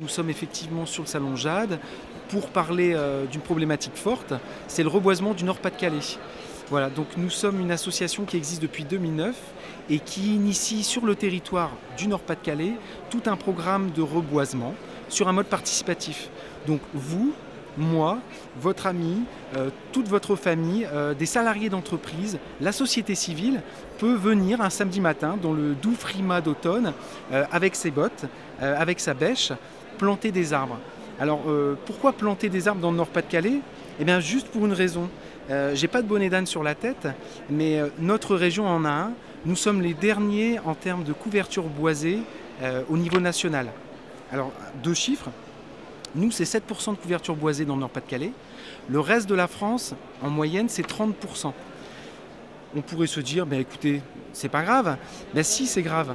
Nous sommes effectivement sur le salon Jade pour parler d'une problématique forte, c'est le reboisement du Nord-Pas-de-Calais. Voilà, donc nous sommes une association qui existe depuis 2009 et qui initie sur le territoire du Nord-Pas-de-Calais tout un programme de reboisement sur un mode participatif. Donc vous, moi, votre ami, toute votre famille, des salariés d'entreprise, la société civile peut venir un samedi matin dans le doux frimas d'automne avec ses bottes, avec sa bêche, planter des arbres. Alors pourquoi planter des arbres dans le Nord-Pas-de-Calais? Eh bien juste pour une raison. J'ai pas de bonnet d'âne sur la tête, mais notre région en a un. Nous sommes les derniers en termes de couverture boisée au niveau national. Alors deux chiffres. Nous, c'est 7% de couverture boisée dans le Nord-Pas-de-Calais. Le reste de la France, en moyenne, c'est 30%. On pourrait se dire, ben écoutez, c'est pas grave. Ben si, c'est grave.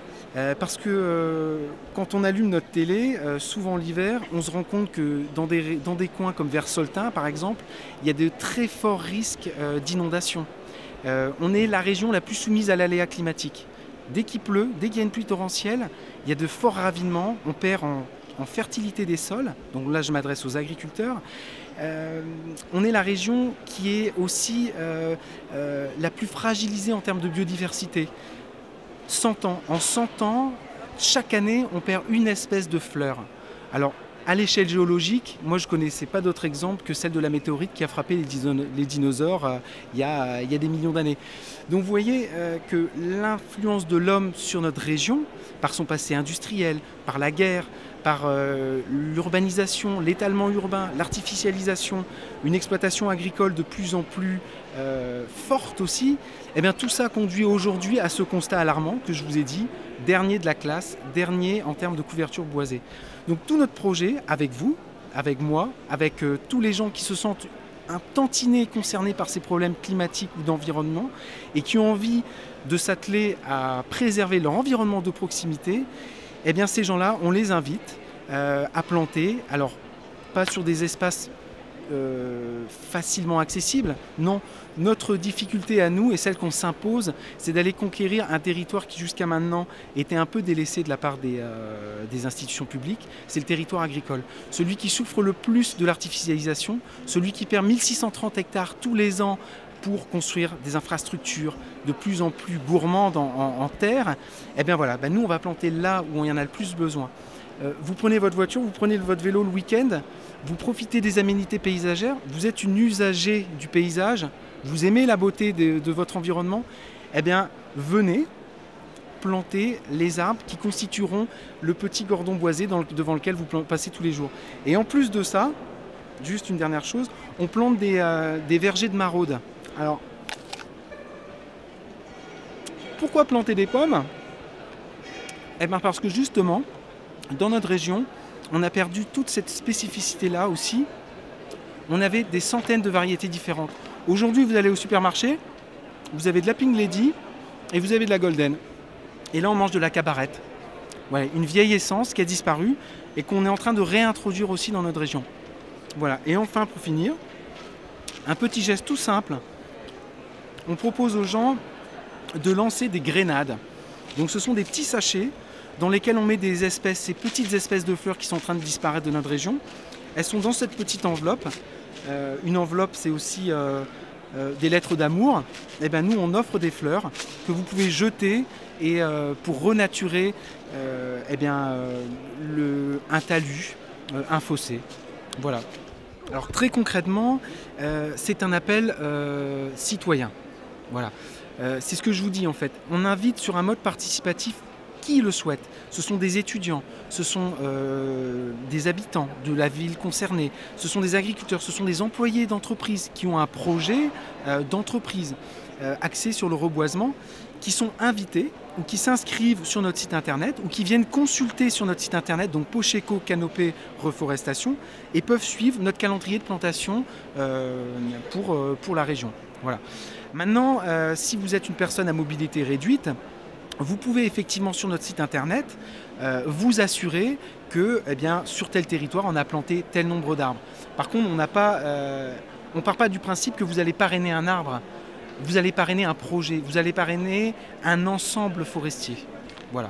Parce que quand on allume notre télé, souvent l'hiver, on se rend compte que dans des coins comme vers Soltin, par exemple, il y a de très forts risques d'inondation. On est la région la plus soumise à l'aléa climatique. Dès qu'il pleut, dès qu'il y a une pluie torrentielle, il y a de forts ravinements, on perd en fertilité des sols, donc là je m'adresse aux agriculteurs. On est la région qui est aussi la plus fragilisée en termes de biodiversité. 100 ans. En 100 ans, chaque année, on perd une espèce de fleur. Alors, à l'échelle géologique, moi je ne connaissais pas d'autre exemple que celle de la météorite qui a frappé les dinosaures il y a des millions d'années. Donc vous voyez que l'influence de l'homme sur notre région, par son passé industriel, par la guerre, par l'urbanisation, l'étalement urbain, l'artificialisation, une exploitation agricole de plus en plus forte aussi, eh bien, tout ça conduit aujourd'hui à ce constat alarmant que je vous ai dit, dernier de la classe, dernier en termes de couverture boisée. Donc tout notre projet, avec vous, avec moi, avec tous les gens qui se sentent un tantinet concernés par ces problèmes climatiques ou d'environnement et qui ont envie de s'atteler à préserver leur environnement de proximité, eh bien ces gens-là, on les invite à planter, alors pas sur des espaces facilement accessibles, non. Notre difficulté à nous et celle qu'on s'impose, c'est d'aller conquérir un territoire qui jusqu'à maintenant était un peu délaissé de la part des institutions publiques, c'est le territoire agricole. Celui qui souffre le plus de l'artificialisation, celui qui perd 1630 hectares tous les ans pour construire des infrastructures de plus en plus gourmandes en terre, eh bien voilà, nous on va planter là où il y en a le plus besoin. Vous prenez votre voiture, vous prenez votre vélo le week-end, vous profitez des aménités paysagères, vous êtes une usagère du paysage, vous aimez la beauté de votre environnement, eh bien venez planter les arbres qui constitueront le petit cordon boisé devant lequel vous passez tous les jours. Et en plus de ça, juste une dernière chose, on plante des vergers de maraude. Alors, pourquoi planter des pommes? Eh bien parce que justement, dans notre région, on a perdu toute cette spécificité-là aussi. On avait des centaines de variétés différentes. Aujourd'hui, vous allez au supermarché, vous avez de la Pink Lady et vous avez de la Golden. Et là, on mange de la cabarette. Ouais, une vieille essence qui a disparu et qu'on est en train de réintroduire aussi dans notre région. Voilà. Et enfin, pour finir, un petit geste tout simple. On propose aux gens de lancer des grenades. Donc ce sont des petits sachets dans lesquels on met des espèces, ces petites espèces de fleurs qui sont en train de disparaître de notre région. Elles sont dans cette petite enveloppe. Une enveloppe, c'est aussi des lettres d'amour. Et bien nous, on offre des fleurs que vous pouvez jeter et pour renaturer un talus, un fossé. Voilà. Alors très concrètement, c'est un appel citoyen. Voilà. C'est ce que je vous dis en fait. On invite sur un mode participatif qui le souhaite. Ce sont des étudiants, ce sont des habitants de la ville concernée, ce sont des agriculteurs, ce sont des employés d'entreprise qui ont un projet d'entreprise axé sur le reboisement, qui sont invités ou qui s'inscrivent sur notre site internet ou qui viennent consulter sur notre site internet, donc Pocheco Canopée Reforestation, et peuvent suivre notre calendrier de plantation pour la région. Voilà. Maintenant, si vous êtes une personne à mobilité réduite, vous pouvez effectivement sur notre site internet vous assurer que sur tel territoire on a planté tel nombre d'arbres. Par contre, on ne part pas du principe que vous allez parrainer un arbre, vous allez parrainer un projet, vous allez parrainer un ensemble forestier. Voilà.